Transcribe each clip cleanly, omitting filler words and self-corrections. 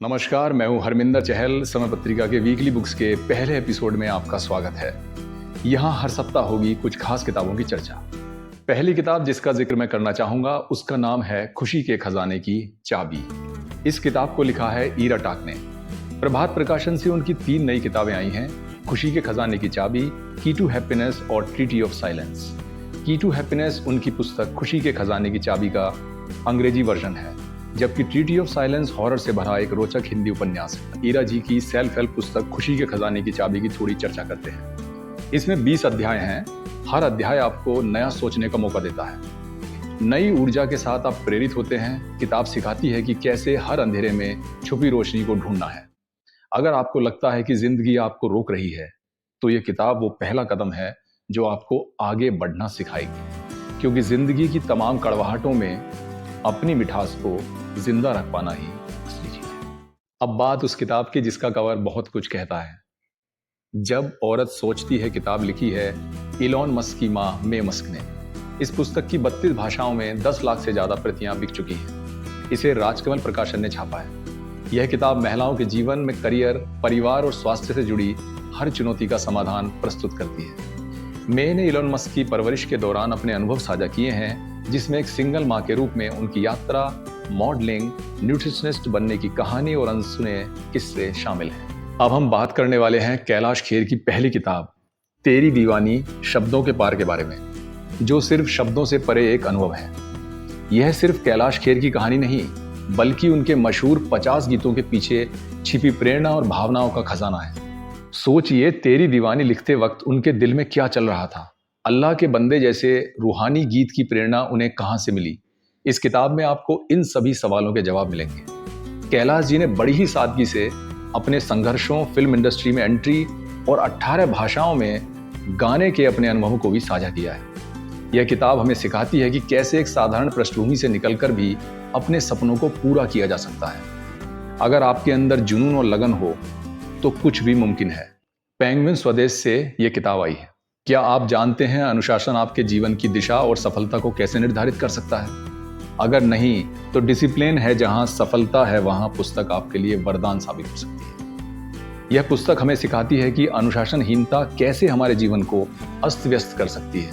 नमस्कार, मैं हूं हरमिंदर चहल। समय पत्रिका के वीकली बुक्स के पहले एपिसोड में आपका स्वागत है। यहां हर सप्ताह होगी कुछ खास किताबों की चर्चा। पहली किताब जिसका जिक्र मैं करना चाहूंगा उसका नाम है खुशी के खजाने की चाबी। इस किताब को लिखा है ईरा टाक ने। प्रभात प्रकाशन से उनकी 3 नई किताबें आई हैं, खुशी के खजाने की चाबी, की टू हैप्पीनेस और ट्रीटी ऑफ साइलेंस। की टू हैप्पीनेस उनकी पुस्तक खुशी के खजाने की चाबी का अंग्रेजी वर्जन है, जबकि ट्रीटी ऑफ साइलेंस हॉरर से भरा एक रोचक हिंदी उपन्यास है। ईरा जी की सेल्फ हेल्प पुस्तक खुशी के खजाने की चाबी की थोड़ी चर्चा करते हैं। इसमें 20 अध्याय हैं। हर अध्याय आपको नया सोचने का मौका देता है। नई ऊर्जा के साथ आप प्रेरित होते हैं। किताब सिखाती है कि कैसे हर अंधेरे में छुपी रोशनी को ढूंढना है। अगर आपको लगता है कि जिंदगी आपको रोक रही है, तो ये किताब वो पहला कदम है जो आपको आगे बढ़ना सिखाएगी, क्योंकि जिंदगी की तमाम कड़वाहटों में अपनी मिठास को जिंदा रख पाना ही असली चीज है। अब बात उस किताब की जिसका कवर बहुत कुछ कहता है। जब औरत सोचती है किताब लिखी है इलॉन मस्क की मां मे मस्क ने। इस पुस्तक की 32 भाषाओं में 10 लाख से ज्यादा प्रतियां बिक चुकी हैं। इसे राजकमल प्रकाशन ने छापा है। यह किताब महिलाओं के जीवन में करियर, परिवार और स्वास्थ्य से जुड़ी हर चुनौती का समाधान प्रस्तुत करती है। मे ने इलॉन मस्क की परवरिश के दौरान अपने अनुभव साझा किए हैं, जिसमें एक सिंगल मां के रूप में उनकी यात्रा, मॉडलिंग, न्यूट्रिशनिस्ट बनने की कहानी और अनसुने किस्से शामिल हैं। अब हम बात करने वाले हैं कैलाश खेर की पहली किताब तेरी दीवानी शब्दों के पार के बारे में, जो सिर्फ शब्दों से परे एक अनुभव है। यह सिर्फ कैलाश खेर की कहानी नहीं, बल्कि उनके मशहूर 50 गीतों के पीछे छिपी प्रेरणा और भावनाओं का खजाना है। सोचिए, तेरी दीवानी लिखते वक्त उनके दिल में क्या चल रहा था। अल्लाह के बंदे जैसे रूहानी गीत की प्रेरणा उन्हें कहां से मिली। इस किताब में आपको इन सभी सवालों के जवाब मिलेंगे। कैलाश जी ने बड़ी ही सादगी से अपने संघर्षों, फिल्म इंडस्ट्री में एंट्री और 18 भाषाओं में गाने के अपने अनुभवों को भी साझा किया है। यह किताब हमें सिखाती है कि कैसे एक साधारण पृष्ठभूमि से निकलकर भी अपने सपनों को पूरा किया जा सकता है। अगर आपके अंदर जुनून और लगन हो तो कुछ भी मुमकिन है। पेंगुइन स्वदेश से यह किताब आई है। क्या आप जानते हैं अनुशासन आपके जीवन की दिशा और सफलता को कैसे निर्धारित कर सकता है? अगर नहीं, तो डिसिप्लिन है जहां सफलता है वहां पुस्तक आपके लिए वरदान साबित हो सकती है। यह पुस्तक हमें सिखाती है कि अनुशासनहीनता कैसे हमारे जीवन को अस्त व्यस्त कर सकती है,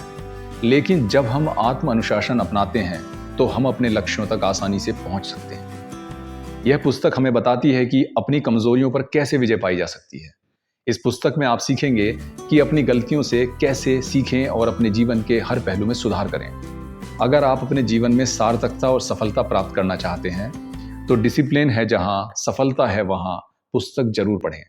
लेकिन जब हम आत्म अनुशासन अपनाते हैं तो हम अपने लक्ष्यों तक आसानी से पहुंच सकते हैं। यह पुस्तक हमें बताती है कि अपनी कमजोरियों पर कैसे विजय पाई जा सकती है। इस पुस्तक में आप सीखेंगे कि अपनी गलतियों से कैसे सीखें और अपने जीवन के हर पहलू में सुधार करें। अगर आप अपने जीवन में सार्थकता और सफलता प्राप्त करना चाहते हैं, तो डिसिप्लिन है जहां सफलता है वहां पुस्तक जरूर पढ़ें।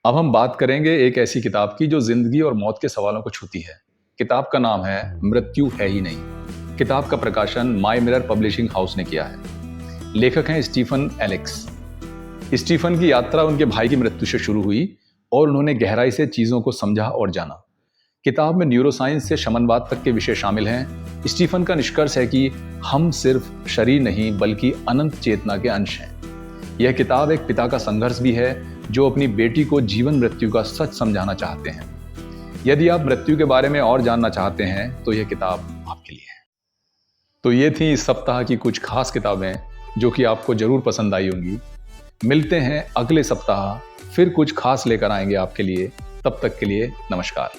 अब हम बात करेंगे एक ऐसी किताब की जो जिंदगी और मौत के सवालों को छूती है। किताब का नाम है मृत्यु है ही नहीं। किताब का प्रकाशन माई मिरर पब्लिशिंग हाउस ने किया है। लेखक हैं स्टीफन एलेक्स। स्टीफन की यात्रा उनके भाई की मृत्यु से शुरू हुई और उन्होंने गहराई से चीजों को समझा और जाना। किताब में न्यूरोसाइंस से शमनवाद तक के विषय शामिल हैं। स्टीफन का निष्कर्ष है कि हम सिर्फ शरीर नहीं बल्कि अनंत चेतना के अंश हैं। यह किताब एक पिता का संघर्ष भी है जो अपनी बेटी को जीवन मृत्यु का सच समझाना चाहते हैं। यदि आप मृत्यु के बारे में और जानना चाहते हैं तो यह किताब आपके लिए है। तो ये थी इस सप्ताह की कुछ खास किताबें जो कि आपको जरूर पसंद आई होंगी। मिलते हैं अगले सप्ताह, फिर कुछ खास लेकर आएंगे आपके लिए। तब तक के लिए नमस्कार।